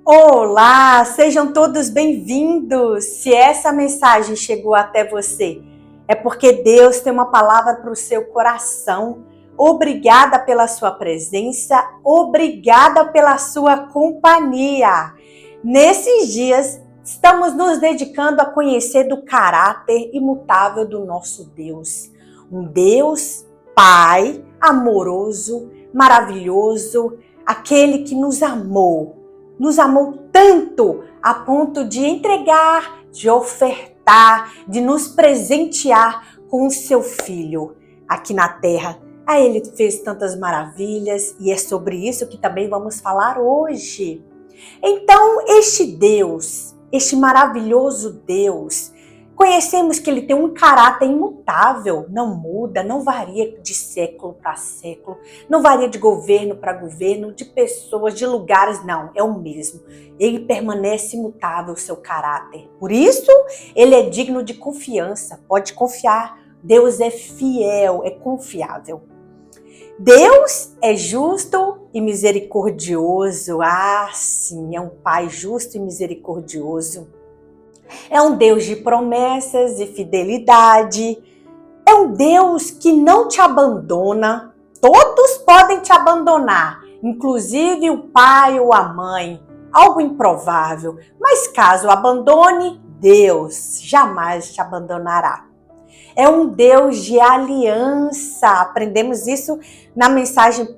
Olá, sejam todos bem-vindos. Se essa mensagem chegou até você, é porque Deus tem uma palavra para o seu coração. Obrigada pela sua presença, obrigada pela sua companhia. Nesses dias, estamos nos dedicando a conhecer do caráter imutável do nosso Deus. Um Deus Pai, amoroso, maravilhoso, aquele que nos amou tanto a ponto de entregar, de ofertar, de nos presentear com o seu Filho aqui na terra. Ele fez tantas maravilhas e é sobre isso que também vamos falar hoje. Então, este Deus, este maravilhoso Deus, conhecemos que ele tem um caráter imutável, não muda, não varia de século para século, não varia de governo para governo, de pessoas, de lugares, não, é o mesmo. Ele permanece imutável, o seu caráter. Por isso, ele é digno de confiança, pode confiar. Deus é fiel, é confiável. Deus é justo e misericordioso. Sim, é um Pai justo e misericordioso. É um Deus de promessas e fidelidade. É um Deus que não te abandona. Todos podem te abandonar, inclusive o pai ou a mãe. Algo improvável. Mas caso abandone, Deus jamais te abandonará. É um Deus de aliança. Aprendemos isso na mensagem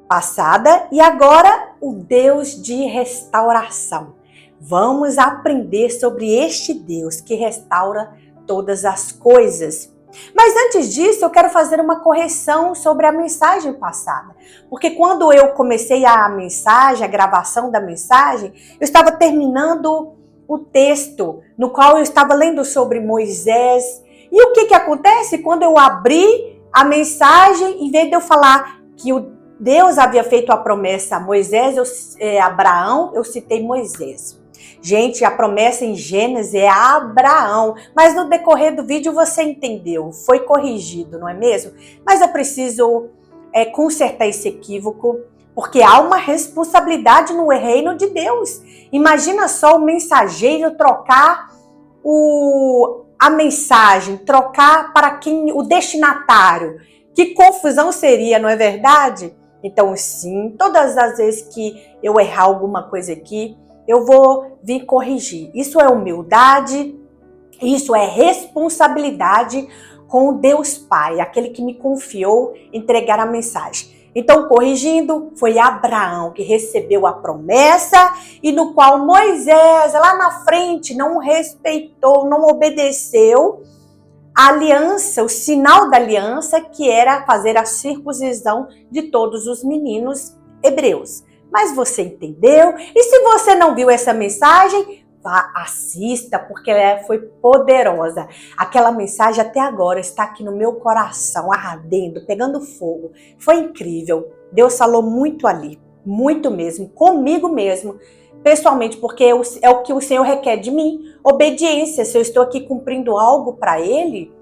passada. E agora, o Deus de restauração. Vamos aprender sobre este Deus que restaura todas as coisas. Mas antes disso, eu quero fazer uma correção sobre a mensagem passada. Porque quando eu comecei a mensagem, a gravação da mensagem, eu estava terminando o texto no qual eu estava lendo sobre Moisés. E o que acontece? Quando eu abri a mensagem, em vez de eu falar que Deus havia feito a promessa a Moisés, Abraão, eu citei Moisés. Gente, a promessa em Gênesis é a Abraão, mas no decorrer do vídeo você entendeu, foi corrigido, não é mesmo? Mas eu preciso consertar esse equívoco, porque há uma responsabilidade no reino de Deus. Imagina só o mensageiro trocar a mensagem, trocar para quem o destinatário. Que confusão seria, não é verdade? Então, sim, todas as vezes que eu errar alguma coisa aqui, eu vou vir corrigir. Isso é humildade, isso é responsabilidade com Deus Pai, aquele que me confiou entregar a mensagem. Então, corrigindo, foi Abraão que recebeu a promessa e no qual Moisés, lá na frente, não respeitou, não obedeceu a aliança, o sinal da aliança, que era fazer a circuncisão de todos os meninos hebreus. Mas você entendeu? E se você não viu essa mensagem, vá, assista, porque ela foi poderosa. Aquela mensagem até agora está aqui no meu coração, ardendo, pegando fogo. Foi incrível. Deus falou muito ali, muito mesmo, comigo mesmo, pessoalmente, porque é o que o Senhor requer de mim, obediência. Se eu estou aqui cumprindo algo para Ele,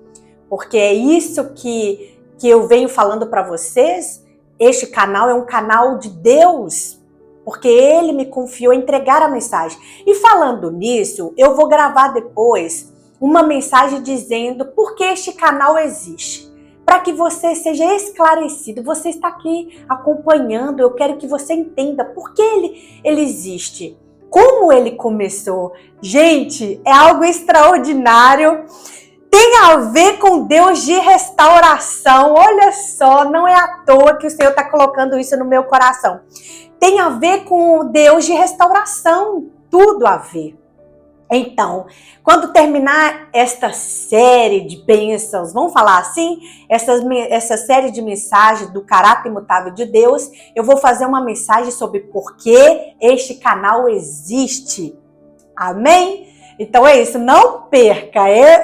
porque é isso que eu venho falando para vocês. Este canal é um canal de Deus, porque Ele me confiou a entregar a mensagem. E falando nisso, eu vou gravar depois uma mensagem dizendo por que este canal existe. Para que você seja esclarecido. Você está aqui acompanhando, eu quero que você entenda por que ele existe. Como ele começou. Gente, é algo extraordinário. Tem a ver com Deus de restauração. Olha só, não é à toa que o Senhor está colocando isso no meu coração. Tem a ver com Deus de restauração. Tudo a ver. Então, quando terminar esta série de bênçãos, vamos falar assim? Essa série de mensagens do caráter imutável de Deus, eu vou fazer uma mensagem sobre por que este canal existe. Amém? Então é isso, não perca,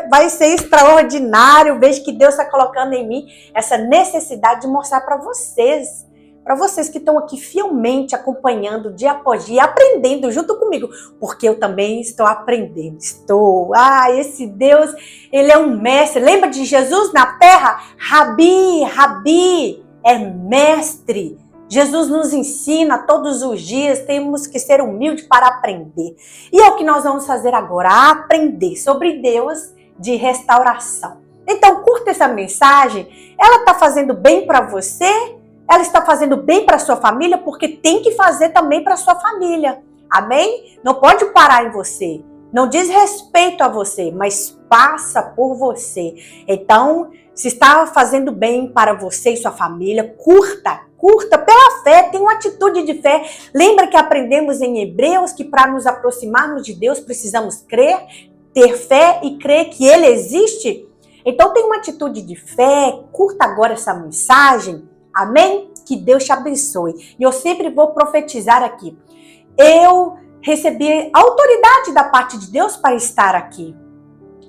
vai ser extraordinário. Vejo que Deus está colocando em mim essa necessidade de mostrar para vocês que estão aqui fielmente acompanhando dia após dia, aprendendo junto comigo, porque eu também estou aprendendo, esse Deus, Ele é um mestre. Lembra de Jesus na terra? Rabi, é mestre. Jesus nos ensina todos os dias, temos que ser humildes para aprender. E é o que nós vamos fazer agora, aprender sobre Deus de restauração. Então, curta essa mensagem, ela está fazendo bem para você, ela está fazendo bem para a sua família, porque tem que fazer também para a sua família. Amém? Não pode parar em você. Não diz respeito a você, mas passa por você. Então, se está fazendo bem para você e sua família, curta pela fé, tenha uma atitude de fé. Lembra que aprendemos em Hebreus que para nos aproximarmos de Deus precisamos crer, ter fé e crer que Ele existe? Então, tenha uma atitude de fé, curta agora essa mensagem. Amém? Que Deus te abençoe. E eu sempre vou profetizar aqui. Eu recebi autoridade da parte de Deus para estar aqui.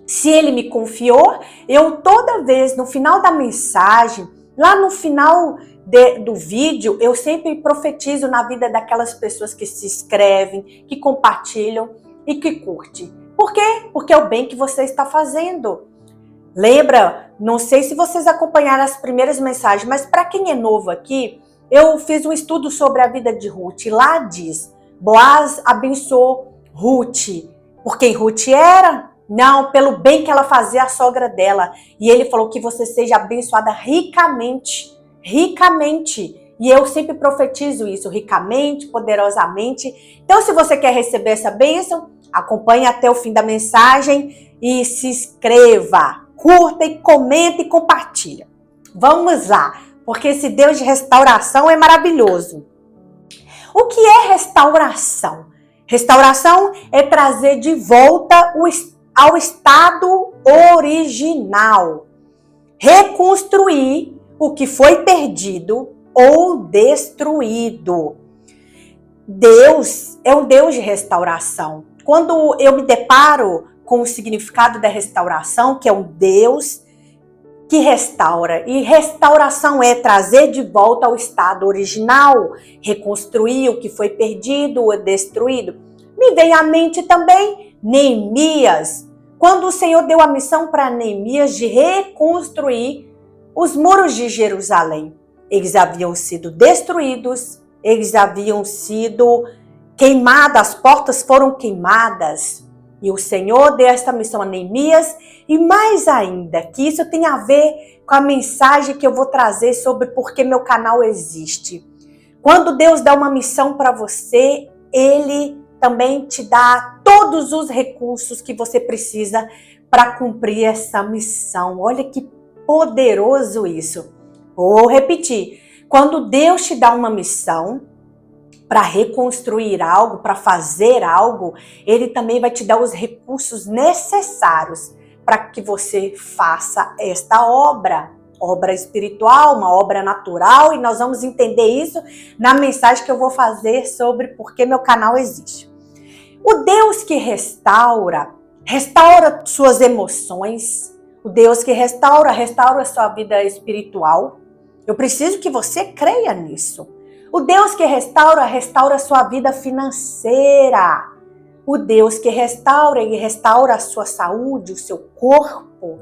Se Ele me confiou, eu toda vez, no final da mensagem, lá no final do vídeo, eu sempre profetizo na vida daquelas pessoas que se inscrevem, que compartilham e que curtem. Por quê? Porque é o bem que você está fazendo. Lembra? Não sei se vocês acompanharam as primeiras mensagens, mas para quem é novo aqui, eu fiz um estudo sobre a vida de Ruth. Lá diz, Boaz abençoou Ruth. Por quem Ruth era? Não, pelo bem que ela fazia à sogra dela. E ele falou que você seja abençoada ricamente. Ricamente. E eu sempre profetizo isso, ricamente, poderosamente. Então, se você quer receber essa bênção, acompanhe até o fim da mensagem e se inscreva. Curta e comenta e compartilha. Vamos lá, porque esse Deus de restauração é maravilhoso. O que é restauração? Restauração é trazer de volta ao estado original. Reconstruir o que foi perdido ou destruído. Deus é um Deus de restauração. Quando eu me deparo com o significado da restauração, que é um Deus que restaura. E restauração é trazer de volta ao estado original, reconstruir o que foi perdido ou destruído. Me vem à mente também Neemias, quando o Senhor deu a missão para Neemias de reconstruir os muros de Jerusalém. Eles haviam sido destruídos, eles haviam sido queimados, as portas foram queimadas. E o Senhor deu esta missão a Neemias, e mais ainda, que isso tem a ver com a mensagem que eu vou trazer sobre por que meu canal existe. Quando Deus dá uma missão para você, Ele também te dá todos os recursos que você precisa para cumprir essa missão. Olha que poderoso isso. Vou repetir. Quando Deus te dá uma missão, para reconstruir algo, para fazer algo, Ele também vai te dar os recursos necessários para que você faça esta obra. Obra espiritual, uma obra natural, e nós vamos entender isso na mensagem que eu vou fazer sobre por que meu canal existe. O Deus que restaura suas emoções. O Deus que restaura a sua vida espiritual. Eu preciso que você creia nisso. O Deus que restaura a sua vida financeira. O Deus que Ele restaura a sua saúde, o seu corpo.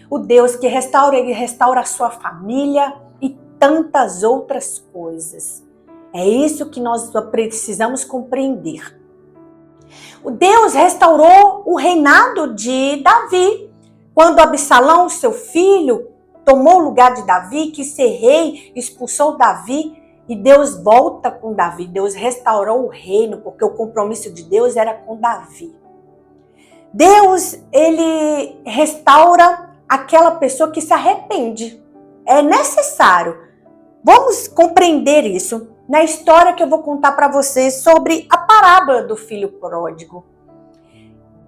O Deus que Ele restaura a sua família e tantas outras coisas. É isso que nós precisamos compreender. O Deus restaurou o reinado de Davi. Quando Absalão, seu filho, tomou o lugar de Davi, quis ser rei, expulsou Davi, e Deus volta com Davi. Deus restaurou o reino, porque o compromisso de Deus era com Davi. Deus, Ele restaura aquela pessoa que se arrepende. É necessário. Vamos compreender isso na história que eu vou contar para vocês sobre a parábola do filho pródigo.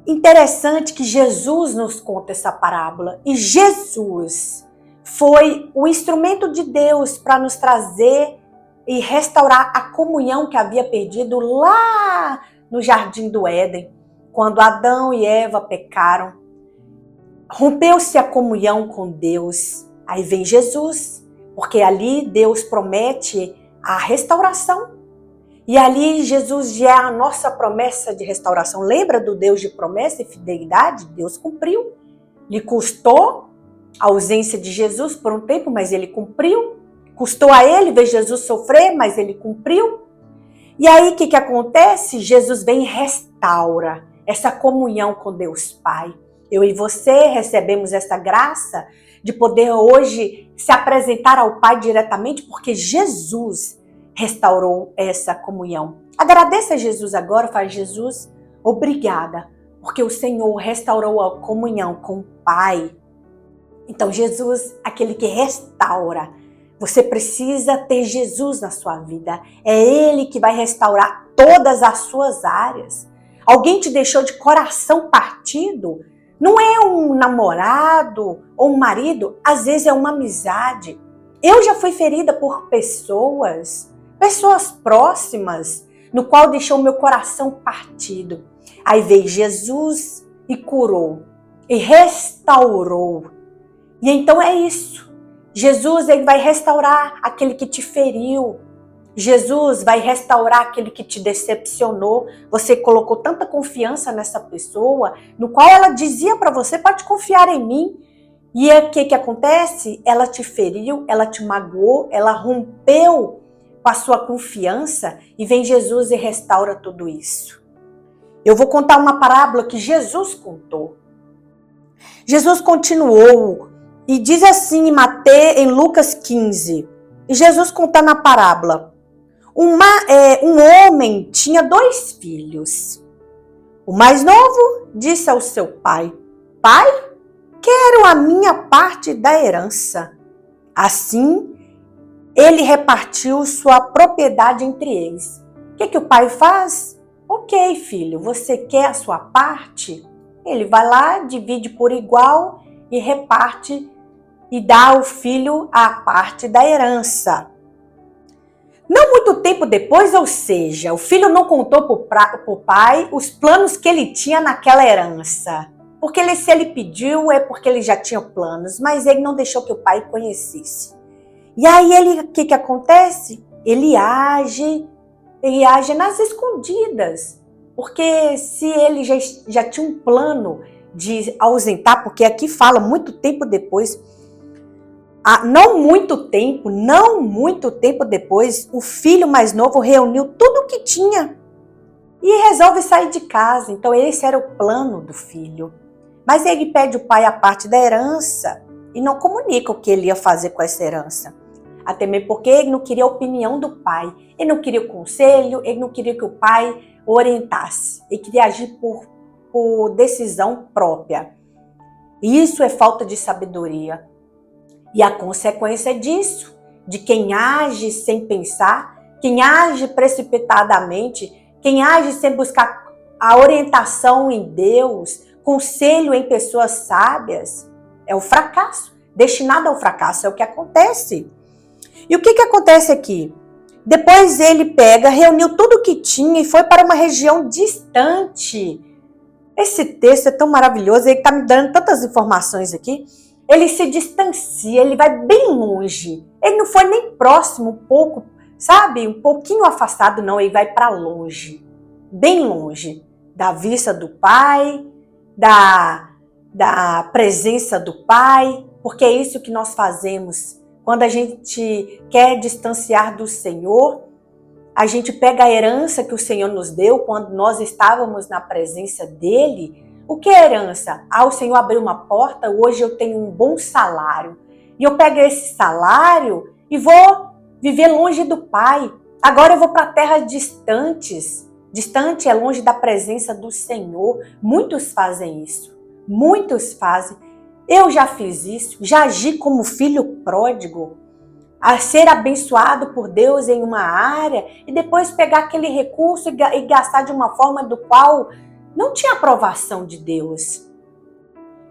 Interessante que Jesus nos conta essa parábola. E Jesus foi o instrumento de Deus para nos trazer e restaurar a comunhão que havia perdido lá no Jardim do Éden. Quando Adão e Eva pecaram, rompeu-se a comunhão com Deus. Aí vem Jesus, porque ali Deus promete a restauração. E ali Jesus já é a nossa promessa de restauração. Lembra do Deus de promessa e fidelidade? Deus cumpriu. Lhe custou a ausência de Jesus por um tempo, mas Ele cumpriu Custou a ele ver Jesus sofrer, mas ele cumpriu. E aí o que acontece? Jesus vem e restaura essa comunhão com Deus Pai. Eu e você recebemos essa graça de poder hoje se apresentar ao Pai diretamente, porque Jesus restaurou essa comunhão. Agradeça a Jesus agora, faz Jesus, obrigada, porque o Senhor restaurou a comunhão com o Pai. Então Jesus, aquele que restaura, você precisa ter Jesus na sua vida. É Ele que vai restaurar todas as suas áreas. Alguém te deixou de coração partido? Não é um namorado ou um marido, às vezes é uma amizade. Eu já fui ferida por pessoas próximas, no qual deixou meu coração partido. Aí veio Jesus e curou, e restaurou. E então é isso. Jesus, ele vai restaurar aquele que te feriu. Jesus vai restaurar aquele que te decepcionou. Você colocou tanta confiança nessa pessoa, no qual ela dizia para você, pode confiar em mim. E o que acontece? Ela te feriu, ela te magoou, ela rompeu com a sua confiança, e vem Jesus e restaura tudo isso. Eu vou contar uma parábola que Jesus contou. Jesus continuou e diz assim em Lucas 15, e Jesus contando a parábola. Um homem tinha 2 filhos. O mais novo disse ao seu pai, pai, quero a minha parte da herança. Assim, ele repartiu sua propriedade entre eles. O que o pai faz? Ok, filho, você quer a sua parte? Ele vai lá, divide por igual e reparte e dá ao filho a parte da herança. Não muito tempo depois, ou seja, o filho não contou para o pai os planos que ele tinha naquela herança. Porque se ele pediu, é porque ele já tinha planos, mas ele não deixou que o pai conhecesse. E aí, o que acontece? Ele age nas escondidas. Porque se ele já tinha um plano de ausentar, porque aqui fala muito tempo depois, não muito tempo depois, o filho mais novo reuniu tudo o que tinha e resolve sair de casa. Então esse era o plano do filho. Mas ele pede ao pai a parte da herança e não comunica o que ele ia fazer com essa herança. Até mesmo porque ele não queria a opinião do pai, ele não queria o conselho, ele não queria que o pai orientasse. Ele queria agir por decisão própria. Isso é falta de sabedoria. E a consequência disso, de quem age sem pensar, quem age precipitadamente, quem age sem buscar a orientação em Deus, conselho em pessoas sábias, é o fracasso. Destinado ao fracasso, é o que acontece. E o que acontece aqui? Depois ele reuniu tudo o que tinha e foi para uma região distante. Esse texto é tão maravilhoso, ele está me dando tantas informações aqui. Ele se distancia, ele vai bem longe. Ele não foi nem próximo, um pouco, sabe? Um pouquinho afastado, não. Ele vai para longe, bem longe da vista do pai, da presença do pai, porque é isso que nós fazemos. Quando a gente quer distanciar do Senhor, a gente pega a herança que o Senhor nos deu quando nós estávamos na presença dele. O que é herança? O Senhor abriu uma porta, hoje eu tenho um bom salário. E eu pego esse salário e vou viver longe do Pai. Agora eu vou para terras distantes. Distante é longe da presença do Senhor. Muitos fazem isso. Muitos fazem. Eu já fiz isso, já agi como filho pródigo, a ser abençoado por Deus em uma área e depois pegar aquele recurso e gastar de uma forma do qual não tinha aprovação de Deus.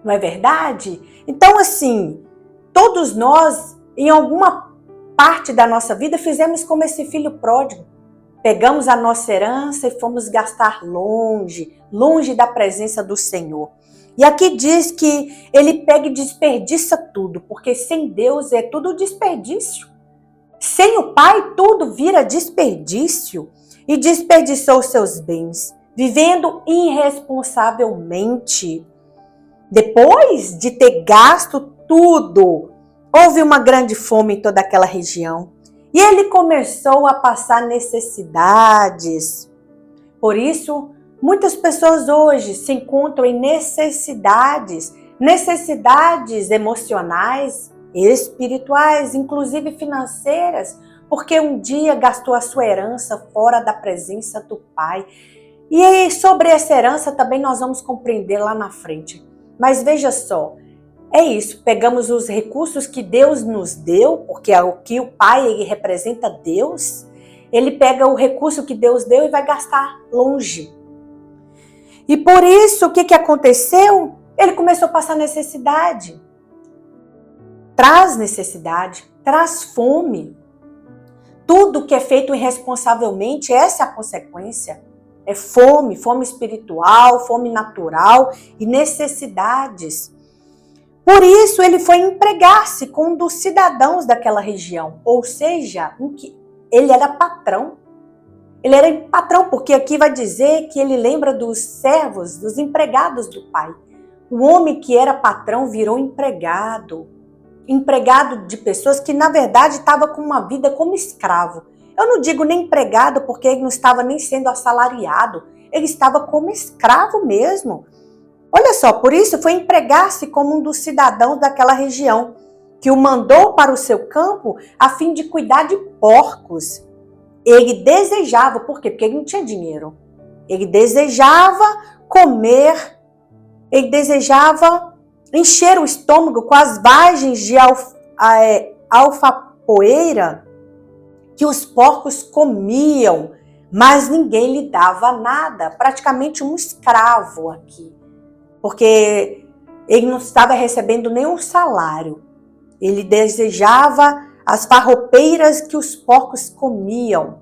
Não é verdade? Então, assim, todos nós, em alguma parte da nossa vida, fizemos como esse filho pródigo. Pegamos a nossa herança e fomos gastar longe, longe da presença do Senhor. E aqui diz que ele pega e desperdiça tudo, porque sem Deus é tudo desperdício. Sem o Pai, tudo vira desperdício. E desperdiçou seus bens, vivendo irresponsavelmente. Depois de ter gasto tudo, Houve uma grande fome em toda aquela região. E ele começou a passar necessidades. Por isso, muitas pessoas hoje se encontram em necessidades emocionais, espirituais, inclusive financeiras, porque um dia gastou a sua herança fora da presença do Pai. E sobre essa herança também nós vamos compreender lá na frente. Mas veja só, é isso, pegamos os recursos que Deus nos deu, porque é o que o Pai ele representa Deus, ele pega o recurso que Deus deu e vai gastar longe. E por isso, o que aconteceu? Ele começou a passar necessidade. Traz necessidade, traz fome. Tudo que é feito irresponsavelmente, essa é a consequência. É fome, fome espiritual, fome natural e necessidades. Por isso, ele foi empregar-se com um dos cidadãos daquela região, ou seja, ele era patrão. Ele era patrão, porque aqui vai dizer que ele lembra dos servos, dos empregados do pai. O homem que era patrão virou empregado de pessoas que, na verdade, estava com uma vida como escravo. Eu não digo nem empregado, porque ele não estava nem sendo assalariado, ele estava como escravo mesmo. Olha só, por isso foi empregar-se como um dos cidadãos daquela região, que o mandou para o seu campo a fim de cuidar de porcos. Ele desejava, por quê? Porque ele não tinha dinheiro. Ele desejava comer, ele desejava encher o estômago com as vagens de alfapoeira que os porcos comiam, mas ninguém lhe dava nada. Praticamente um escravo aqui. Porque ele não estava recebendo nenhum salário. Ele desejava as farropeiras que os porcos comiam.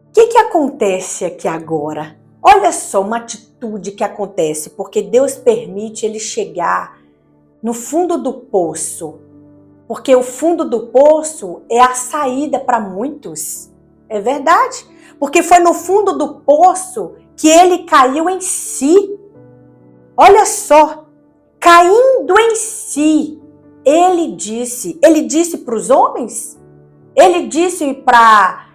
O que acontece aqui agora? Olha só uma atitude que acontece, porque Deus permite ele chegar no fundo do poço. Porque o fundo do poço é a saída para muitos. É verdade. Porque foi no fundo do poço que ele caiu em si. Olha só, caindo em si, ele disse para os homens, ele disse para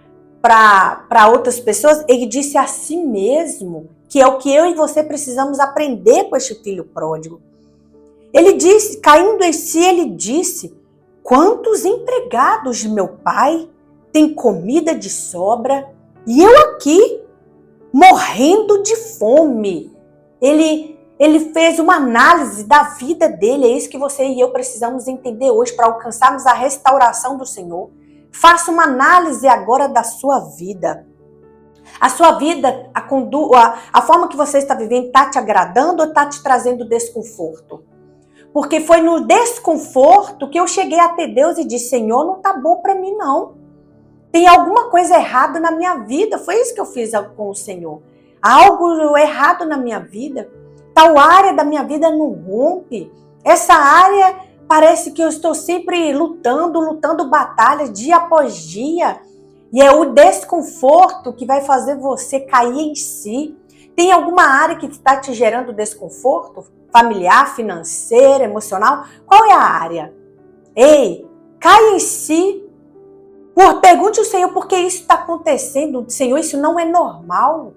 outras pessoas, ele disse a si mesmo, que é o que eu e você precisamos aprender com este filho pródigo. Ele disse, caindo em si, ele disse, quantos empregados de meu pai têm comida de sobra e eu aqui morrendo de fome. Ele fez uma análise da vida dele, é isso que você e eu precisamos entender hoje para alcançarmos a restauração do Senhor. Faça uma análise agora da sua vida. A sua vida, a forma que você está vivendo, está te agradando ou está te trazendo desconforto? Porque foi no desconforto que eu cheguei até Deus e disse, Senhor, não está bom para mim não. Tem alguma coisa errada na minha vida. Foi isso que eu fiz com o Senhor. Há algo errado na minha vida. Tal área da minha vida não rompe. Essa área parece que eu estou sempre lutando batalhas dia após dia. E é o desconforto que vai fazer você cair em si. Tem alguma área que está te gerando desconforto? Familiar, financeiro, emocional? Qual é a área? Ei, cai em si. Pergunte ao Senhor por que isso está acontecendo. Senhor, isso não é normal.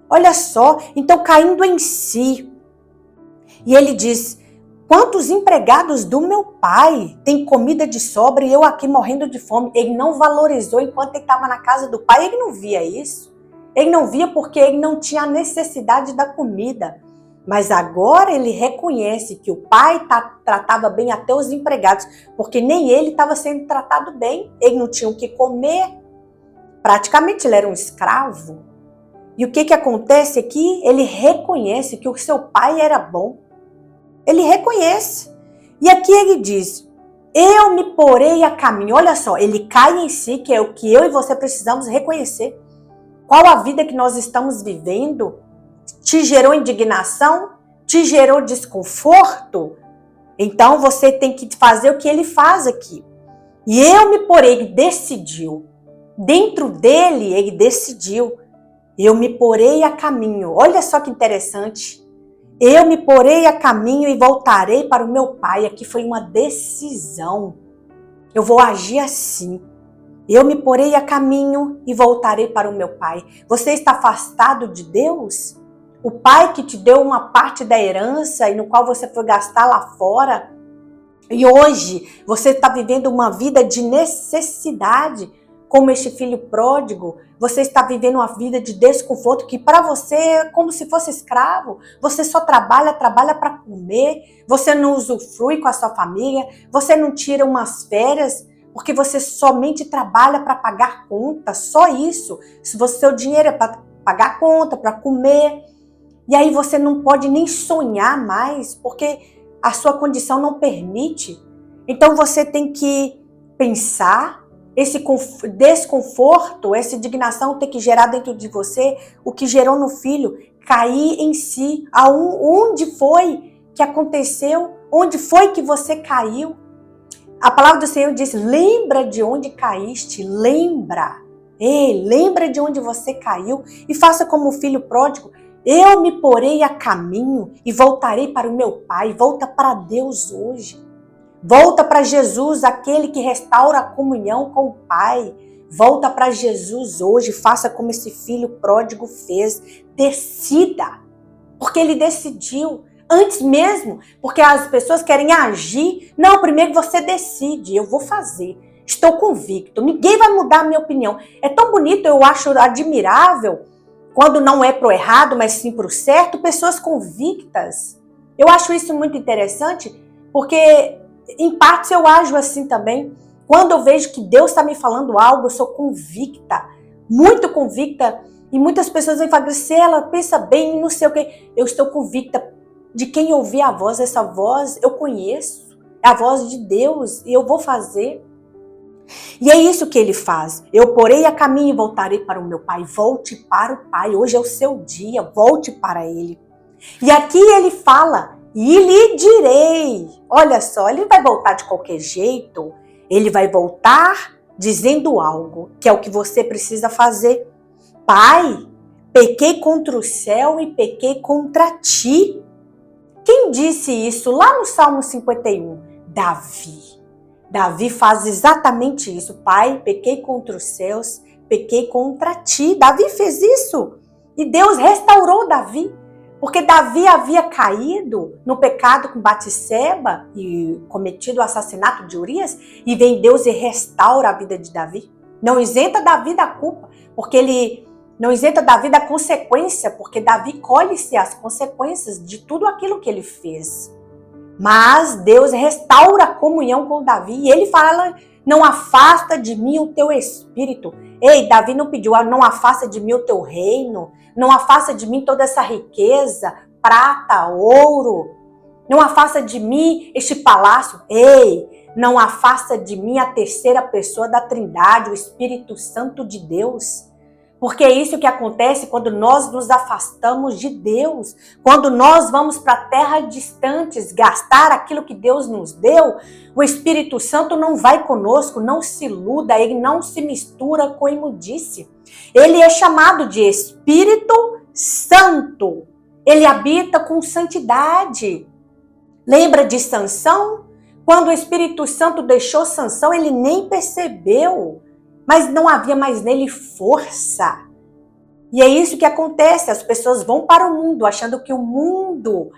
Olha só, então caindo em si. E ele diz, quantos empregados do meu pai têm comida de sobra e eu aqui morrendo de fome? Ele não valorizou enquanto ele estava na casa do pai, ele não via isso. Ele não via porque ele não tinha a necessidade da comida. Mas agora ele reconhece que o pai tratava bem até os empregados, porque nem ele estava sendo tratado bem. Ele não tinha o que comer. Praticamente ele era um escravo. E o que acontece aqui? Ele reconhece que o seu pai era bom. Ele reconhece. E aqui ele diz, eu me porei a caminho. Olha só, ele cai em si, que é o que eu e você precisamos reconhecer. Qual a vida que nós estamos vivendo? Te gerou indignação? Te gerou desconforto? Então você tem que fazer o que ele faz aqui. E eu me porei, ele decidiu. Dentro dele, ele decidiu. Eu me porei a caminho. Olha só que interessante. Eu me porei a caminho e voltarei para o meu pai. Aqui foi uma decisão. Eu vou agir assim. Eu me porei a caminho e voltarei para o meu pai. Você está afastado de Deus? O pai que te deu uma parte da herança e no qual você foi gastar lá fora. E hoje você está vivendo uma vida de necessidade, como este filho pródigo. Você está vivendo uma vida de desconforto que para você é como se fosse escravo. Você só trabalha para comer. Você não usufrui com a sua família. Você não tira umas férias porque você somente trabalha para pagar conta. Só isso. Se você seu dinheiro é para pagar conta, para comer. E aí você não pode nem sonhar mais porque a sua condição não permite. Então você tem que pensar. Esse desconforto, essa indignação tem que gerar dentro de você o que gerou no filho, cair em si. Onde foi que aconteceu? Onde foi que você caiu? A palavra do Senhor diz, lembra de onde caíste, lembra. Ei, lembra de onde você caiu e faça como o filho pródigo. Eu me porei a caminho e voltarei para o meu pai. Volta para Deus hoje. Volta para Jesus, aquele que restaura a comunhão com o Pai. Volta para Jesus hoje, faça como esse filho pródigo fez. Decida, porque ele decidiu. Antes mesmo, porque as pessoas querem agir. Não, primeiro você decide, eu vou fazer. Estou convicto, ninguém vai mudar a minha opinião. É tão bonito, eu acho admirável, quando não é pro errado, mas sim pro certo, pessoas convictas. Eu acho isso muito interessante, porque em partes eu ajo assim também. Quando eu vejo que Deus está me falando algo, eu sou convicta, muito convicta. E muitas pessoas vêm falar, ela pensa bem, não sei o que. Eu estou convicta de quem ouvir a voz, essa voz eu conheço. É a voz de Deus e eu vou fazer. E é isso que ele faz. Eu porei a caminho e voltarei para o meu pai. Volte para o pai. Hoje é o seu dia. Volte para ele. E aqui ele fala, e lhe direi. Olha só, ele vai voltar de qualquer jeito. Ele vai voltar dizendo algo, que é o que você precisa fazer. Pai, pequei contra o céu e pequei contra ti. Quem disse isso lá no Salmo 51? Davi. Davi faz exatamente isso. Pai, pequei contra os céus, pequei contra ti. Davi fez isso. E Deus restaurou Davi. Porque Davi havia caído no pecado com Batseba e cometido o assassinato de Urias. E vem Deus e restaura a vida de Davi. Não isenta Davi da culpa. Porque ele não isenta Davi da consequência. Porque Davi colhe-se as consequências de tudo aquilo que ele fez. Mas Deus restaura a comunhão com Davi. E ele fala, não afasta de mim o teu espírito. Ei, Davi não pediu, não afasta de mim o teu reino. Não afasta de mim toda essa riqueza, prata, ouro. Não afasta de mim este palácio. Ei, não afasta de mim a terceira pessoa da Trindade, o Espírito Santo de Deus. Porque é isso que acontece quando nós nos afastamos de Deus. Quando nós vamos para terras distantes gastar aquilo que Deus nos deu, o Espírito Santo não vai conosco, não se iluda, ele não se mistura com imundície. Ele é chamado de Espírito Santo. Ele habita com santidade. Lembra de Sansão? Quando o Espírito Santo deixou Sansão, ele nem percebeu. Mas não havia mais nele força. E é isso que acontece. As pessoas vão para o mundo achando que o mundo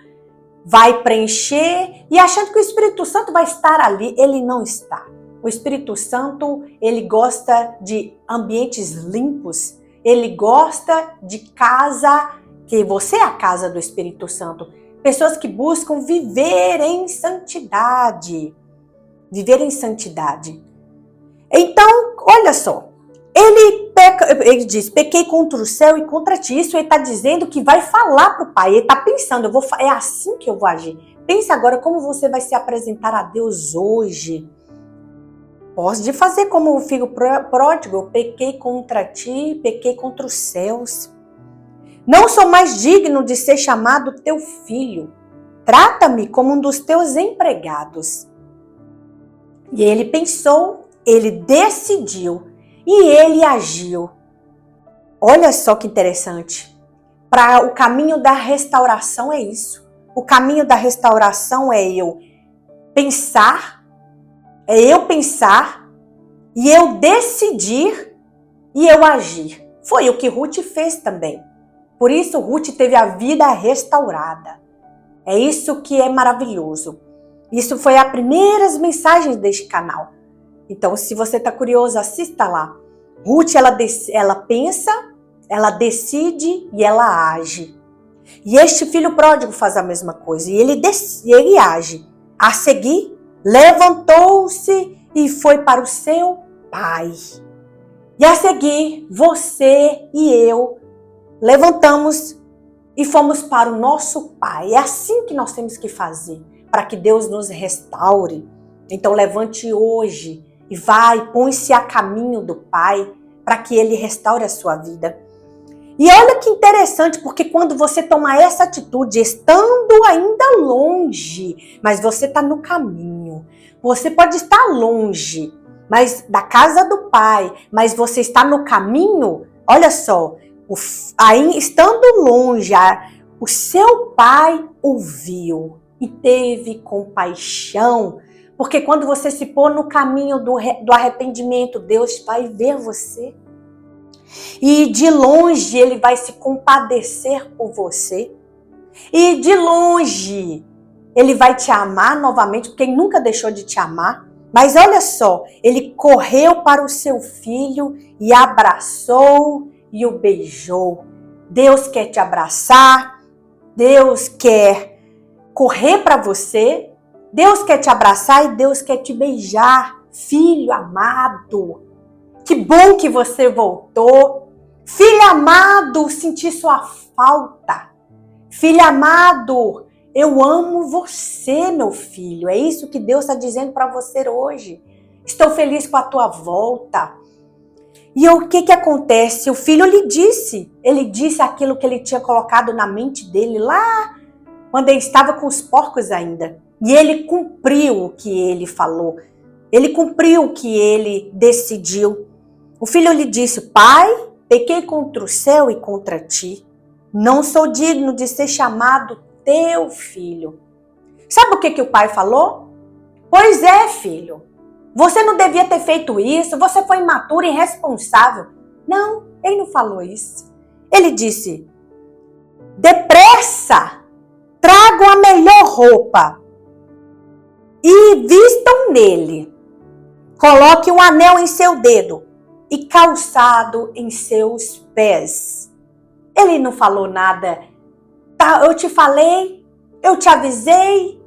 vai preencher e achando que o Espírito Santo vai estar ali. Ele não está. O Espírito Santo, ele gosta de ambientes limpos. Ele gosta de casa, que você é a casa do Espírito Santo. Pessoas que buscam viver em santidade. Viver em santidade. Então, olha só, ele diz, pequei contra o céu e contra ti. Isso ele está dizendo que vai falar para o pai. Ele está pensando, é assim que eu vou agir. Pensa agora como você vai se apresentar a Deus hoje. Pode fazer como o filho pródigo, eu pequei contra ti, pequei contra os céus. Não sou mais digno de ser chamado teu filho. Trata-me como um dos teus empregados. E ele pensou, ele decidiu e ele agiu. Olha só que interessante. Para o caminho da restauração é isso. O caminho da restauração é eu pensar e eu decidir e eu agir. Foi o que Ruth fez também. Por isso Ruth teve a vida restaurada. É isso que é maravilhoso. Isso foi as primeiras mensagens deste canal. Então, se você está curioso, assista lá. Ruth, ela pensa, ela decide e ela age. E este filho pródigo faz a mesma coisa. E ele age. A seguir, levantou-se e foi para o seu pai. E a seguir, você e eu levantamos e fomos para o nosso pai. É assim que nós temos que fazer, para que Deus nos restaure. Então levante hoje e vai, põe-se a caminho do pai, para que ele restaure a sua vida. E olha que interessante, porque quando você toma essa atitude, estando ainda longe, mas você está no caminho. Você pode estar longe, mas da casa do pai, mas você está no caminho. Olha só, aí estando longe, o seu pai ouviu e teve compaixão. Porque quando você se pôr no caminho do arrependimento, Deus vai ver você. E de longe ele vai se compadecer por você. E de longe ele vai te amar novamente, porque ele nunca deixou de te amar. Mas olha só, ele correu para o seu filho e abraçou e o beijou. Deus quer te abraçar, Deus quer correr para você, Deus quer te abraçar e Deus quer te beijar. Filho amado, que bom que você voltou. Filho amado, senti sua falta. Filho amado, eu amo você, meu filho. É isso que Deus está dizendo para você hoje. Estou feliz com a tua volta. E o que acontece? O filho ele disse aquilo que ele tinha colocado na mente dele lá quando ele estava com os porcos ainda. E ele cumpriu o que ele falou. Ele cumpriu o que ele decidiu. O filho lhe disse: pai, pequei contra o céu e contra ti. Não sou digno de ser chamado teu filho. Sabe o que o pai falou? Pois é, filho. Você não devia ter feito isso. Você foi imaturo e irresponsável. Não, ele não falou isso. Ele disse: depressa, tragam a melhor roupa e vistam nele. Coloque um anel em seu dedo e calçado em seus pés. Ele não falou nada. Tá, eu te falei, eu te avisei.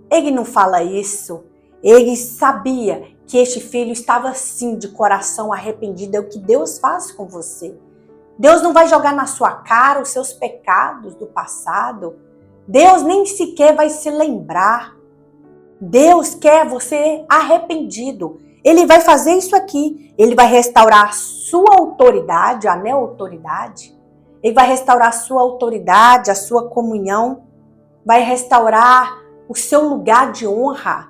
Ele não fala isso. Ele sabia que este filho estava assim, de coração arrependido. É o que Deus faz com você. Deus não vai jogar na sua cara os seus pecados do passado. Deus nem sequer vai se lembrar. Deus quer você arrependido. Ele vai fazer isso aqui. Ele vai restaurar a sua autoridade, a autoridade. Ele vai restaurar a sua autoridade, a sua comunhão. Vai restaurar o seu lugar de honra.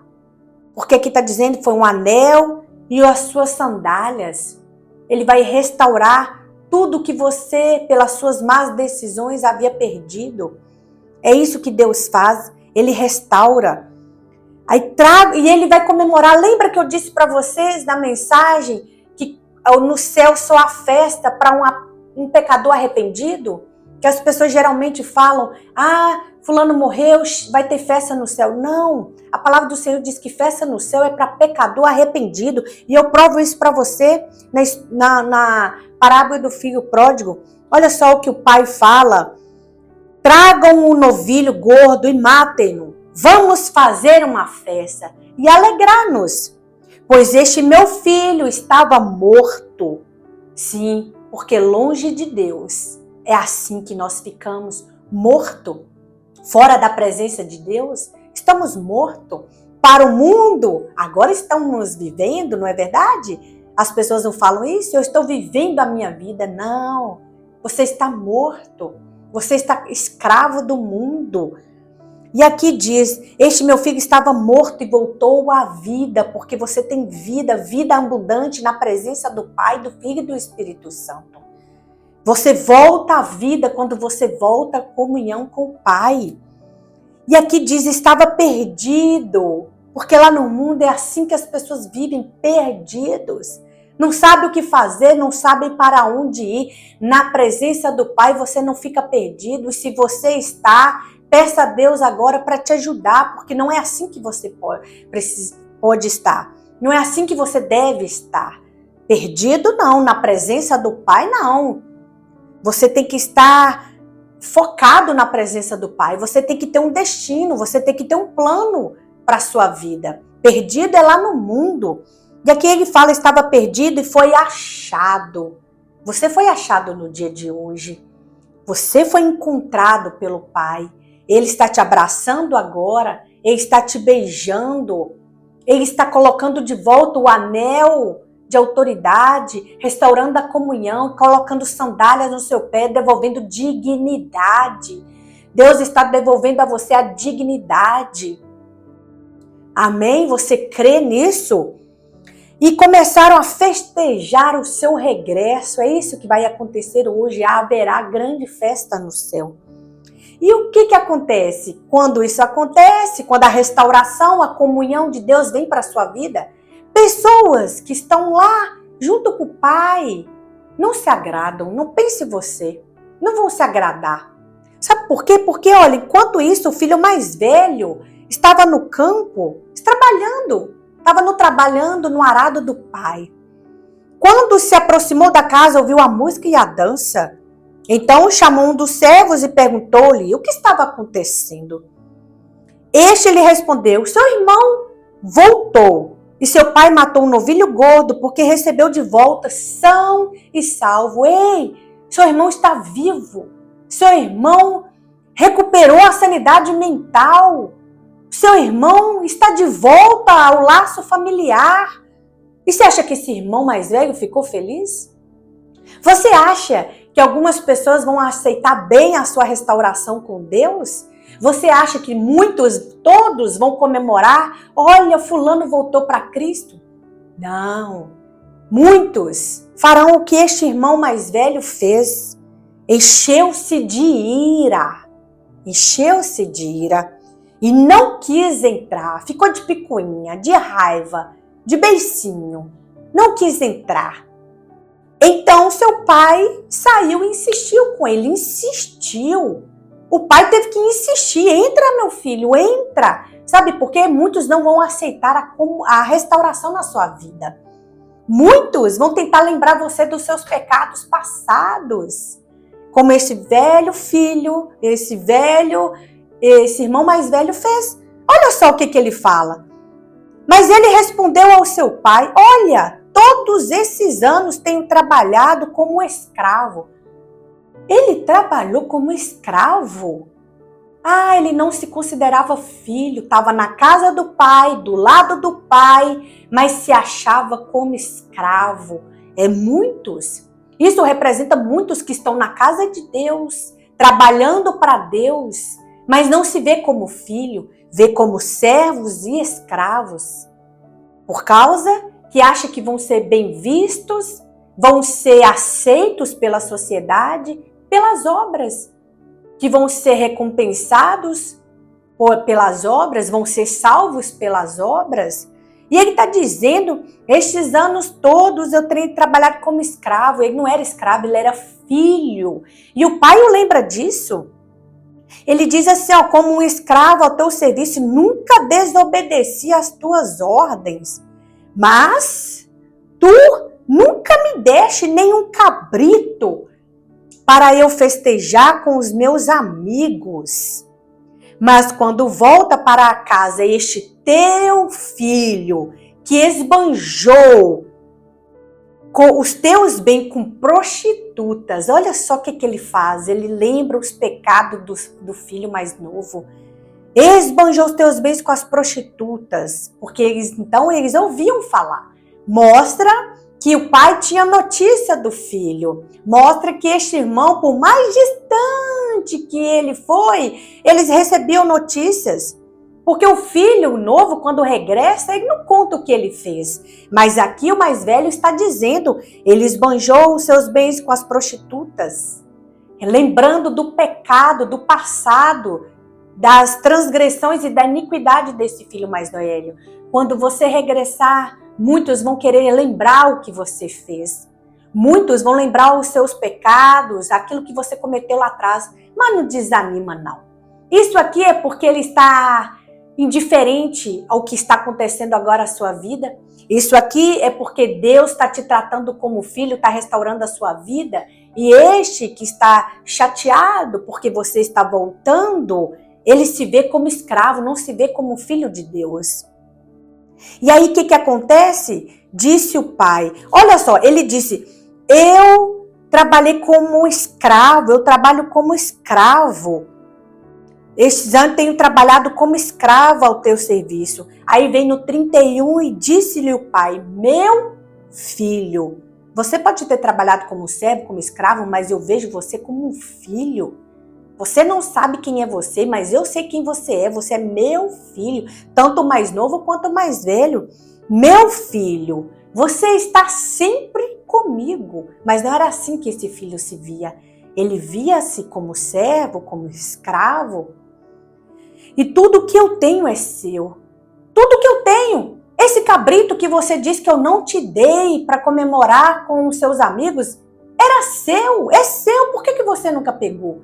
Porque aqui está dizendo que foi um anel e as suas sandálias. Ele vai restaurar tudo que você, pelas suas más decisões, havia perdido. É isso que Deus faz. Ele restaura. E ele vai comemorar. Lembra que eu disse para vocês na mensagem que no céu só há festa para um pecador arrependido? Que as pessoas geralmente falam: ah, fulano morreu, vai ter festa no céu. Não, a palavra do Senhor diz que festa no céu é para pecador arrependido. E eu provo isso para você na parábola do filho pródigo. Olha só o que o pai fala: tragam um novilho gordo e matem-no. Vamos fazer uma festa e alegrar-nos, pois este meu filho estava morto. Sim, porque longe de Deus é assim que nós ficamos, morto. Fora da presença de Deus, estamos mortos. Para o mundo, agora estamos vivendo, não é verdade? As pessoas não falam isso, eu estou vivendo a minha vida. Não, você está morto. Você está escravo do mundo. E aqui diz: este meu filho estava morto e voltou à vida, porque você tem vida, vida abundante na presença do Pai, do Filho e do Espírito Santo. Você volta à vida quando você volta à comunhão com o Pai. E aqui diz, estava perdido. Porque lá no mundo é assim que as pessoas vivem, perdidos. Não sabe o que fazer, não sabem para onde ir. Na presença do Pai você não fica perdido. E se você está, peça a Deus agora para te ajudar, porque não é assim que você pode estar. Não é assim que você deve estar. Perdido não, na presença do Pai não. Você tem que estar focado na presença do Pai. Você tem que ter um destino, você tem que ter um plano para a sua vida. Perdido é lá no mundo. E aqui ele fala, estava perdido e foi achado. Você foi achado no dia de hoje. Você foi encontrado pelo Pai. Ele está te abraçando agora. Ele está te beijando. Ele está colocando de volta o anel de autoridade, restaurando a comunhão, colocando sandálias no seu pé, devolvendo dignidade. Deus está devolvendo a você a dignidade. Amém? Você crê nisso? E começaram a festejar o seu regresso. É isso que vai acontecer hoje. Haverá grande festa no céu. E o que acontece? Quando isso acontece, quando a restauração, a comunhão de Deus vem para a sua vida, pessoas que estão lá junto com o Pai não se agradam, não pense você, não vão se agradar. Sabe por quê? Porque, olha, enquanto isso, o filho mais velho estava no campo, trabalhando no arado do pai. Quando se aproximou da casa, ouviu a música e a dança. Então chamou um dos servos e perguntou-lhe o que estava acontecendo. Este lhe respondeu, seu irmão voltou e seu pai matou um novilho gordo porque recebeu de volta são e salvo. Ei, seu irmão está vivo. Seu irmão recuperou a sanidade mental. Seu irmão está de volta ao laço familiar. E você acha que esse irmão mais velho ficou feliz? Você acha que algumas pessoas vão aceitar bem a sua restauração com Deus? Você acha que todos vão comemorar? Olha, fulano voltou para Cristo. Não. Muitos farão o que este irmão mais velho fez. Encheu-se de ira. E não quis entrar. Ficou de picuinha, de raiva, de beicinho. Não quis entrar. Então seu pai saiu e insistiu com ele. Insistiu. O pai teve que insistir. Entra, meu filho, entra. Sabe por quê? Muitos não vão aceitar a restauração na sua vida. Muitos vão tentar lembrar você dos seus pecados passados. Como esse velho filho, esse irmão mais velho fez. Olha só o que ele fala. Mas ele respondeu ao seu pai, olha, todos esses anos tenho trabalhado como escravo. Ele trabalhou como escravo? Ah, ele não se considerava filho, estava na casa do pai, do lado do pai, mas se achava como escravo. Muitos. Isso representa muitos que estão na casa de Deus, trabalhando para Deus, mas não se vê como filho, vê como servos e escravos. Por causa que acha que vão ser bem vistos, vão ser aceitos pela sociedade, pelas obras, que vão ser recompensados pelas obras, vão ser salvos pelas obras. E ele está dizendo, estes anos todos eu tenho trabalhado como escravo. Ele não era escravo, ele era filho. E o pai o lembra disso. Ele diz assim, ó, como um escravo ao teu serviço, nunca desobedeci às tuas ordens. Mas tu nunca me deste nenhum cabrito para eu festejar com os meus amigos. Mas quando volta para a casa este teu filho, que esbanjou com os teus bens com prostitutas, olha só o que ele faz, ele lembra os pecados do filho mais novo. Esbanjou os teus bens com as prostitutas, porque eles ouviam falar. Mostra que o pai tinha notícia do filho. Mostra que este irmão, por mais distante que ele foi, eles recebiam notícias. Porque o filho novo, quando regressa, ele não conta o que ele fez. Mas aqui o mais velho está dizendo, ele esbanjou os seus bens com as prostitutas. Lembrando do pecado, do passado. das transgressões e da iniquidade desse filho mais velho. Quando você regressar, muitos vão querer lembrar o que você fez. Muitos vão lembrar os seus pecados, aquilo que você cometeu lá atrás. Mas não desanima, não. Isso aqui é porque ele está indiferente ao que está acontecendo agora na sua vida. Isso aqui é porque Deus está te tratando como filho, está restaurando a sua vida. E este que está chateado porque você está voltando, ele se vê como escravo, não se vê como filho de Deus. E aí o que acontece? Disse o pai. Olha só, ele disse, eu trabalhei como escravo, eu trabalho como escravo. Estes anos tenho trabalhado como escravo ao teu serviço. Aí vem no 31 e disse-lhe o pai, meu filho, você pode ter trabalhado como servo, como escravo, mas eu vejo você como um filho. Você não sabe quem é você, mas eu sei quem você é meu filho, tanto mais novo quanto mais velho. Meu filho, você está sempre comigo. Mas não era assim que esse filho se via. Ele via-se como servo, como escravo. E tudo que eu tenho é seu. Tudo que eu tenho. Esse cabrito que você disse que eu não te dei para comemorar com os seus amigos, era seu, é seu. Por que você nunca pegou?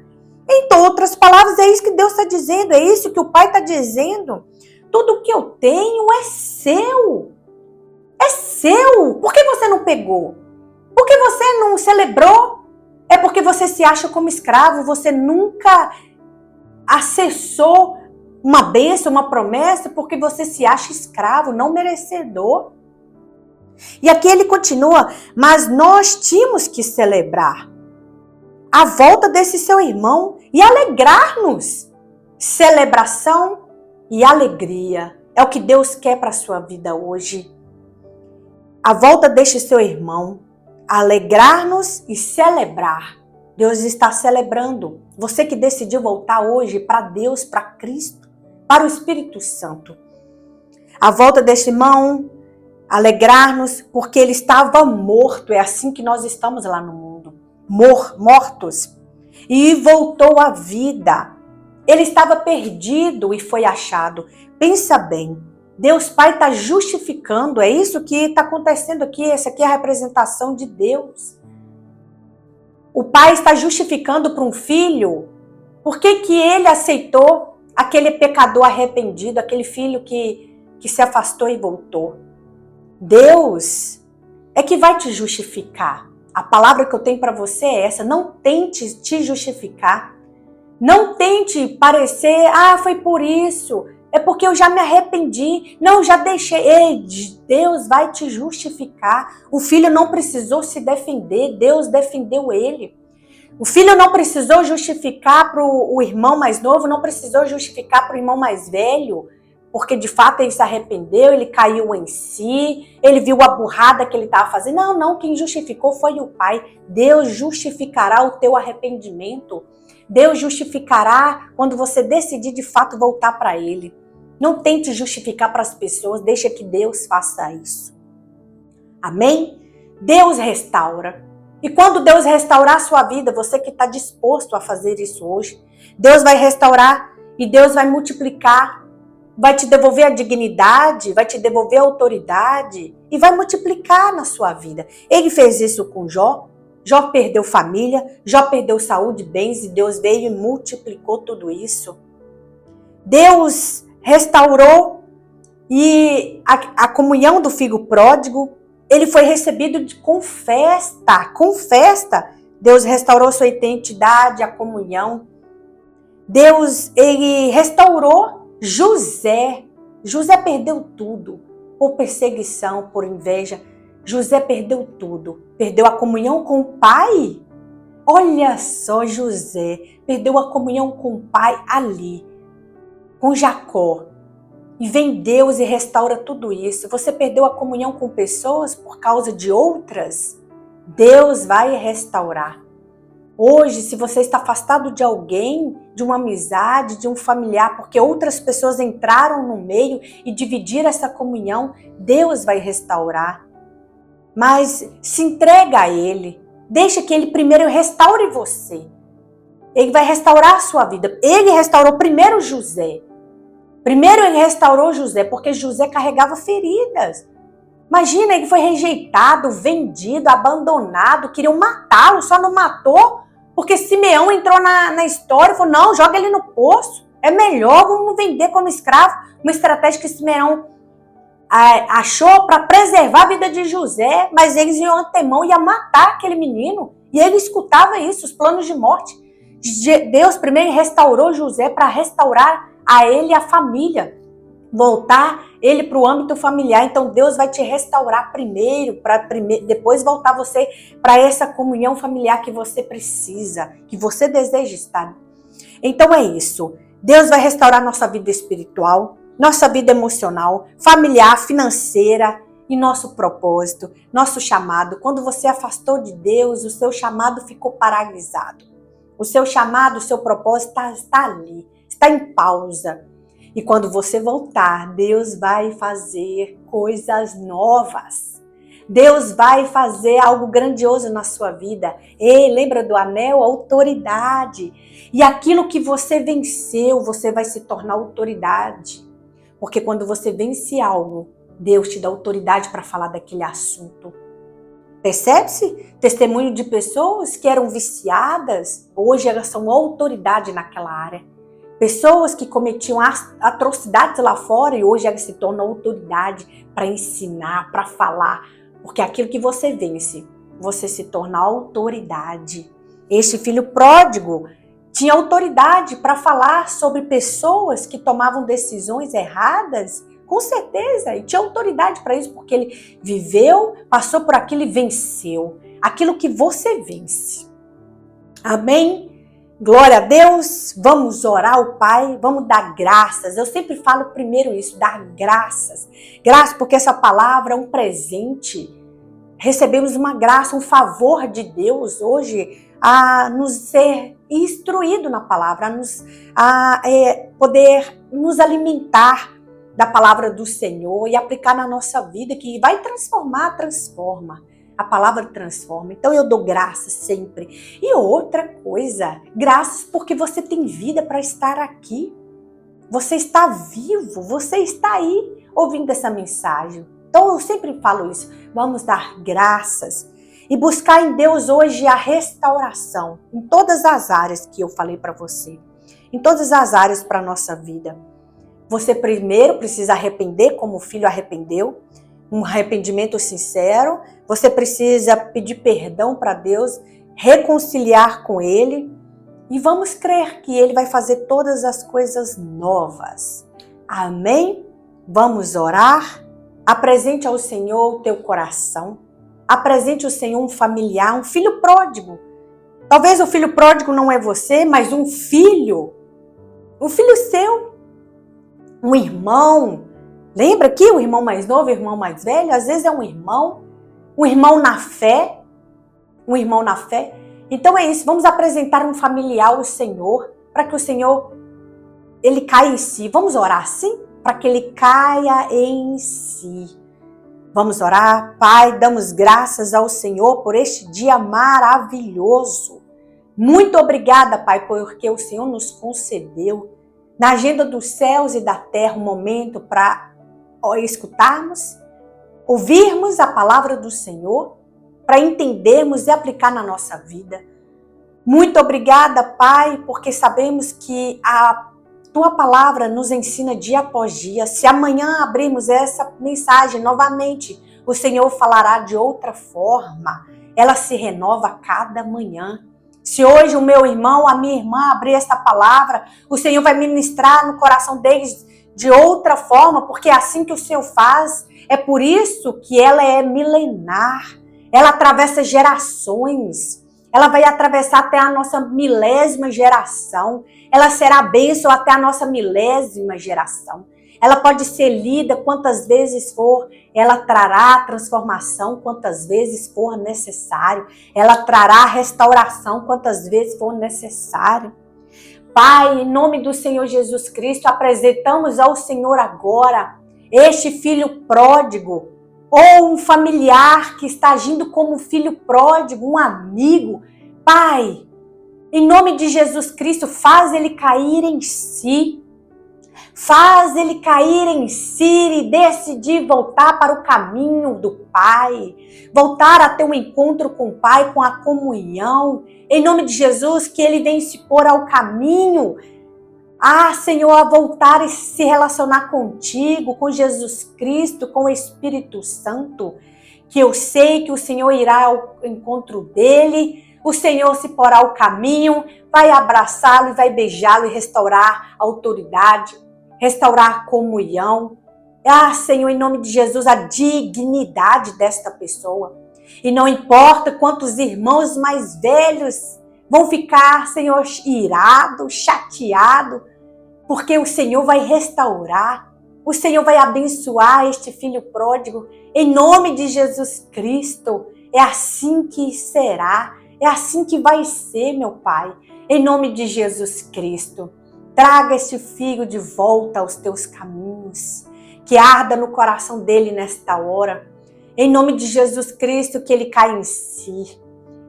Em outras palavras, é isso que Deus está dizendo, é isso que o Pai está dizendo. Tudo que eu tenho é seu. É seu. Por que você não pegou? Por que você não celebrou? É porque você se acha como escravo, você nunca acessou uma bênção, uma promessa, porque você se acha escravo, não merecedor. E aqui ele continua, mas nós tínhamos que celebrar a volta desse seu irmão e alegrar-nos. Celebração e alegria é o que Deus quer para a sua vida hoje. A volta deste seu irmão, alegrar-nos e celebrar. Deus está celebrando. Você que decidiu voltar hoje para Deus, para Cristo, para o Espírito Santo. A volta deste irmão, alegrar-nos porque ele estava morto. É assim que nós estamos lá no mundo. Mortos. E voltou à vida. Ele estava perdido e foi achado. Pensa bem. Deus Pai está justificando. É isso que está acontecendo aqui. Essa aqui é a representação de Deus. O pai está justificando para um filho por que ele aceitou aquele pecador arrependido, aquele filho que se afastou e voltou. Deus é que vai te justificar. A palavra que eu tenho para você é essa. Não tente te justificar. Não tente parecer, foi por isso. É porque eu já me arrependi. Não, já deixei. Ei, Deus vai te justificar. O filho não precisou se defender. Deus defendeu ele. O filho não precisou justificar para o irmão mais novo, não precisou justificar para o irmão mais velho, porque de fato ele se arrependeu, ele caiu em si, ele viu a burrada que ele estava fazendo. Não, quem justificou foi o pai. Deus justificará o teu arrependimento. Deus justificará quando você decidir de fato voltar para ele. Não tente justificar para as pessoas, deixa que Deus faça isso. Amém? Deus restaura. E quando Deus restaurar a sua vida, você que está disposto a fazer isso hoje, Deus vai restaurar e Deus vai multiplicar, vai te devolver a dignidade, vai te devolver a autoridade e vai multiplicar na sua vida. Ele fez isso com Jó. Jó perdeu família, Jó perdeu saúde, bens e Deus veio e multiplicou tudo isso. Deus restaurou e a comunhão do filho pródigo, ele foi recebido com festa, com festa. Deus restaurou sua identidade, a comunhão. Deus, ele restaurou José. José perdeu tudo, por perseguição, por inveja. José perdeu tudo, perdeu a comunhão com o pai. Olha só, José perdeu a comunhão com o pai ali, com Jacó. E vem Deus e restaura tudo isso. Você perdeu a comunhão com pessoas por causa de outras? Deus vai restaurar. Hoje, se você está afastado de alguém, de uma amizade, de um familiar, porque outras pessoas entraram no meio e dividiram essa comunhão, Deus vai restaurar. Mas se entrega a Ele. Deixa que Ele primeiro restaure você. Ele vai restaurar a sua vida. Ele restaurou primeiro José. Primeiro ele restaurou José, porque José carregava feridas. Imagina, ele foi rejeitado, vendido, abandonado, queriam matá-lo, só não matou, porque Simeão entrou na história e falou, não, joga ele no poço, é melhor, vamos vender como escravo. Uma estratégia que Simeão achou para preservar a vida de José, mas eles iam antemão, ia matar aquele menino, e ele escutava isso, os planos de morte. Deus primeiro restaurou José para restaurar a ele e a família, voltar ele para o âmbito familiar. Então Deus vai te restaurar primeiro, para depois voltar você para essa comunhão familiar que você precisa, que você deseja estar. Então é isso. Deus vai restaurar nossa vida espiritual, nossa vida emocional, familiar, financeira e nosso propósito, nosso chamado. Quando você afastou de Deus, o seu chamado ficou paralisado. O seu chamado, o seu propósito está ali, está em pausa. E quando você voltar, Deus vai fazer coisas novas. Deus vai fazer algo grandioso na sua vida. Ei, lembra do anel? Autoridade. E aquilo que você venceu, você vai se tornar autoridade. Porque quando você vence algo, Deus te dá autoridade para falar daquele assunto. Percebe-se? Testemunho de pessoas que eram viciadas, hoje elas são autoridade naquela área. Pessoas que cometiam atrocidades lá fora e hoje elas se tornam autoridade para ensinar, para falar. Porque aquilo que você vence, você se torna autoridade. Este filho pródigo tinha autoridade para falar sobre pessoas que tomavam decisões erradas, com certeza, e tinha autoridade para isso, porque ele viveu, passou por aquilo e venceu. Aquilo que você vence. Amém? Glória a Deus. Vamos orar ao Pai, vamos dar graças. Eu sempre falo primeiro isso, dar graças. Graças porque essa palavra é um presente. Recebemos uma graça, um favor de Deus hoje a nos ser instruído na palavra, a poder nos alimentar da palavra do Senhor e aplicar na nossa vida, que vai transformar, transforma. A palavra transforma. Então eu dou graças sempre. E outra coisa, graças porque você tem vida para estar aqui. Você está vivo, você está aí ouvindo essa mensagem. Então eu sempre falo isso. Vamos dar graças e buscar em Deus hoje a restauração em todas as áreas que eu falei para você. Em todas as áreas para a nossa vida. Você primeiro precisa arrepender como o filho arrependeu, um arrependimento sincero. Você precisa pedir perdão para Deus, reconciliar com Ele e vamos crer que Ele vai fazer todas as coisas novas. Amém? Vamos orar? Apresente ao Senhor o teu coração. Apresente ao Senhor um familiar, um filho pródigo. Talvez o filho pródigo não é você, mas um filho seu. Um irmão, lembra que o irmão mais novo, o irmão mais velho, às vezes é um irmão na fé, Então é isso, vamos apresentar um familiar ao Senhor, para que o Senhor, ele caia em si. Vamos orar sim? Para que ele caia em si. Vamos orar? Pai, damos graças ao Senhor por este dia maravilhoso. Muito obrigada, Pai, porque o Senhor nos concedeu na agenda dos céus e da terra, um momento para escutarmos, ouvirmos a palavra do Senhor, para entendermos e aplicar na nossa vida. Muito obrigada, Pai, porque sabemos que a Tua palavra nos ensina dia após dia. Se amanhã abrirmos essa mensagem novamente, o Senhor falará de outra forma. Ela se renova a cada manhã. Se hoje o meu irmão, a minha irmã abrir essa palavra, o Senhor vai ministrar no coração deles de outra forma, porque é assim que o Senhor faz. É por isso que ela é milenar. Ela atravessa gerações. Ela vai atravessar até a nossa milésima geração. Ela será bênção até a nossa milésima geração. Ela pode ser lida quantas vezes for, ela trará transformação quantas vezes for necessário, ela trará restauração quantas vezes for necessário. Pai, em nome do Senhor Jesus Cristo, apresentamos ao Senhor agora este filho pródigo, ou um familiar que está agindo como um filho pródigo, um amigo. Pai, Em nome de Jesus Cristo, faz ele cair em si. Faz ele cair em si e decidir voltar para o caminho do Pai. Voltar a ter um encontro com o Pai, com a comunhão. Em nome de Jesus, que ele venha se pôr ao caminho. Senhor, a voltar e se relacionar contigo, com Jesus Cristo, com o Espírito Santo. Que eu sei que o Senhor irá ao encontro dele. O Senhor se porá ao caminho, vai abraçá-lo e vai beijá-lo e restaurar a autoridade. Restaurar a comunhão. Senhor, em nome de Jesus, a dignidade desta pessoa. E não importa quantos irmãos mais velhos vão ficar, Senhor, irado, chateado, porque o Senhor vai restaurar, o Senhor vai abençoar este filho pródigo. Em nome de Jesus Cristo, é assim que será, é assim que vai ser, meu Pai. Em nome de Jesus Cristo. Traga esse filho de volta aos teus caminhos, que arda no coração dele nesta hora. Em nome de Jesus Cristo, que ele caia em si.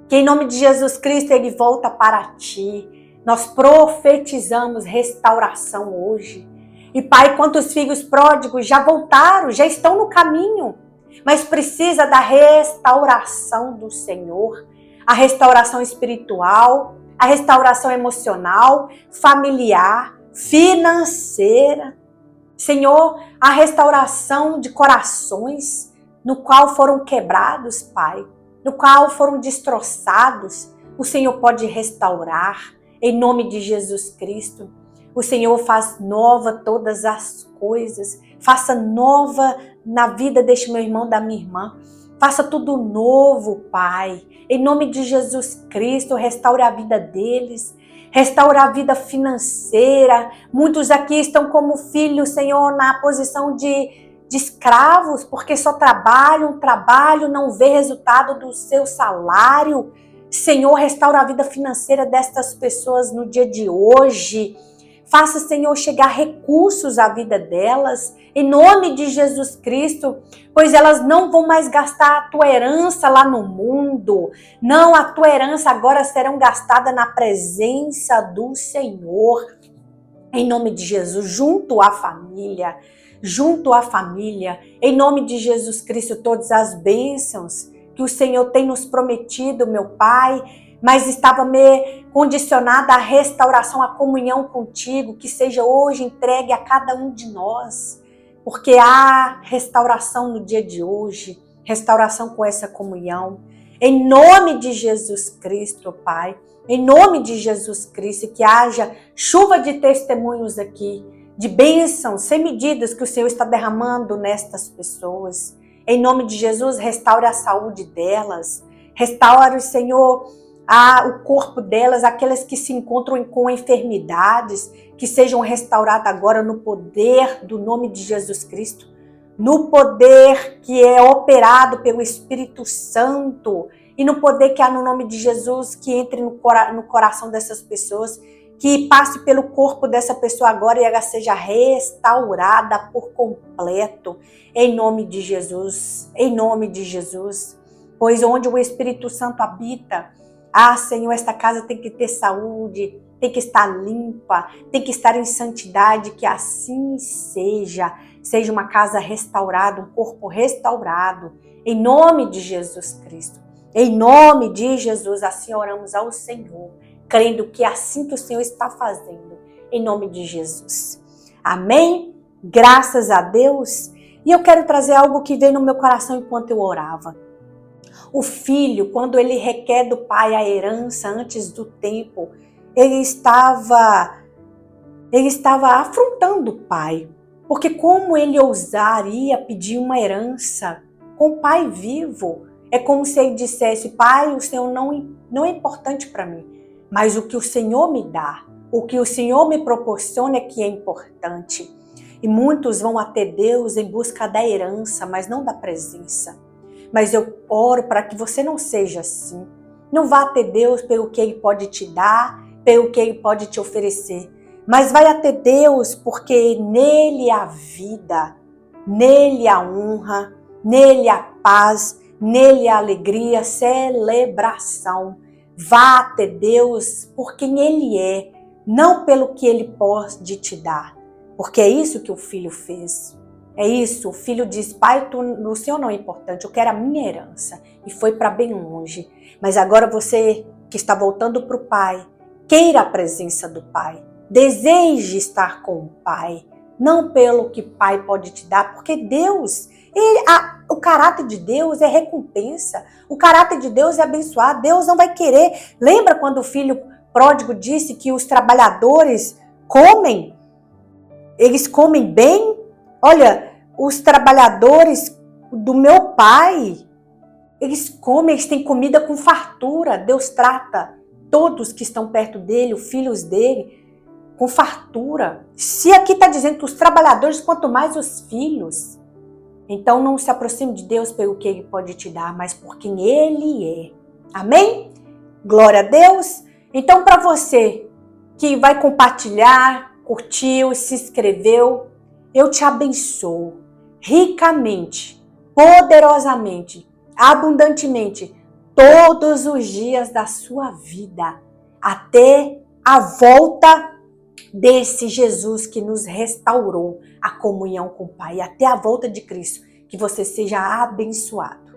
Que em nome de Jesus Cristo ele volta para ti. Nós profetizamos restauração hoje. E Pai, quantos filhos pródigos já voltaram, já estão no caminho, mas precisa da restauração do Senhor, a restauração espiritual, a restauração emocional, familiar, financeira. Senhor, a restauração de corações no qual foram quebrados, Pai, no qual foram destroçados. O Senhor pode restaurar, em nome de Jesus Cristo. O Senhor faz nova todas as coisas. Faça nova na vida deste meu irmão, da minha irmã. Faça tudo novo, Pai. Em nome de Jesus Cristo, restaure a vida deles. Restaure a vida financeira. Muitos aqui estão como filhos, Senhor, na posição de escravos, porque só trabalham, não vê resultado do seu salário. Senhor, restaura a vida financeira destas pessoas no dia de hoje. Faça, Senhor, chegar recursos à vida delas, em nome de Jesus Cristo, pois elas não vão mais gastar a tua herança lá no mundo. Não, a tua herança agora serão gastada na presença do Senhor, em nome de Jesus, junto à família, em nome de Jesus Cristo, todas as bênçãos que o Senhor tem nos prometido, meu Pai, mas estava me condicionada à restauração, à comunhão contigo, que seja hoje entregue a cada um de nós, porque há restauração no dia de hoje, restauração com essa comunhão, em nome de Jesus Cristo, Pai, em nome de Jesus Cristo, que haja chuva de testemunhos aqui, de bênçãos sem medidas que o Senhor está derramando nestas pessoas. Em nome de Jesus, restaure a saúde delas, restaure, Senhor, o corpo delas, aquelas que se encontram com enfermidades, que sejam restauradas agora no poder do nome de Jesus Cristo, no poder que é operado pelo Espírito Santo e no poder que há no nome de Jesus, que entre no coração dessas pessoas, que passe pelo corpo dessa pessoa agora e ela seja restaurada por completo, em nome de Jesus, pois onde o Espírito Santo habita, Senhor, esta casa tem que ter saúde, tem que estar limpa, tem que estar em santidade, que assim seja uma casa restaurada, um corpo restaurado, em nome de Jesus Cristo, em nome de Jesus, assim oramos ao Senhor, crendo que é assim que o Senhor está fazendo, em nome de Jesus. Amém? Graças a Deus. E eu quero trazer algo que veio no meu coração enquanto eu orava. O filho, quando ele requer do pai a herança antes do tempo, ele estava afrontando o pai. Porque como ele ousaria pedir uma herança com o pai vivo? É como se ele dissesse, pai, o Senhor não é importante para mim. Mas o que o Senhor me dá, o que o Senhor me proporciona é que é importante. E muitos vão até Deus em busca da herança, mas não da presença. Mas eu oro para que você não seja assim. Não vá até Deus pelo que Ele pode te dar, pelo que Ele pode te oferecer. Mas vai até Deus porque nele há vida, nele há honra, nele há paz, nele há alegria, celebração. Vá até Deus por quem Ele é, não pelo que Ele pode te dar. Porque é isso que o filho fez. É isso, o filho diz, pai, o Senhor não é importante, eu quero a minha herança. E foi para bem longe. Mas agora você que está voltando para o pai, queira a presença do pai. Deseje estar com o pai. Não pelo que o pai pode te dar, porque Deus, o caráter de Deus é recompensa. O caráter de Deus é abençoar. Deus não vai querer. Lembra quando o filho pródigo disse que os trabalhadores comem? Eles comem bem? Olha, os trabalhadores do meu pai, eles comem, eles têm comida com fartura. Deus trata todos que estão perto dele, os filhos dele, com fartura. Se aqui está dizendo que os trabalhadores, quanto mais os filhos. Então não se aproxime de Deus pelo que Ele pode te dar, mas por quem Ele é. Amém? Glória a Deus. Então para você que vai compartilhar, curtiu, se inscreveu, eu te abençoo ricamente, poderosamente, abundantemente, todos os dias da sua vida, até a volta desse Jesus que nos restaurou a comunhão com o Pai, até a volta de Cristo, que você seja abençoado.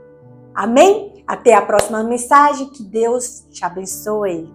Amém? Até a próxima mensagem, que Deus te abençoe.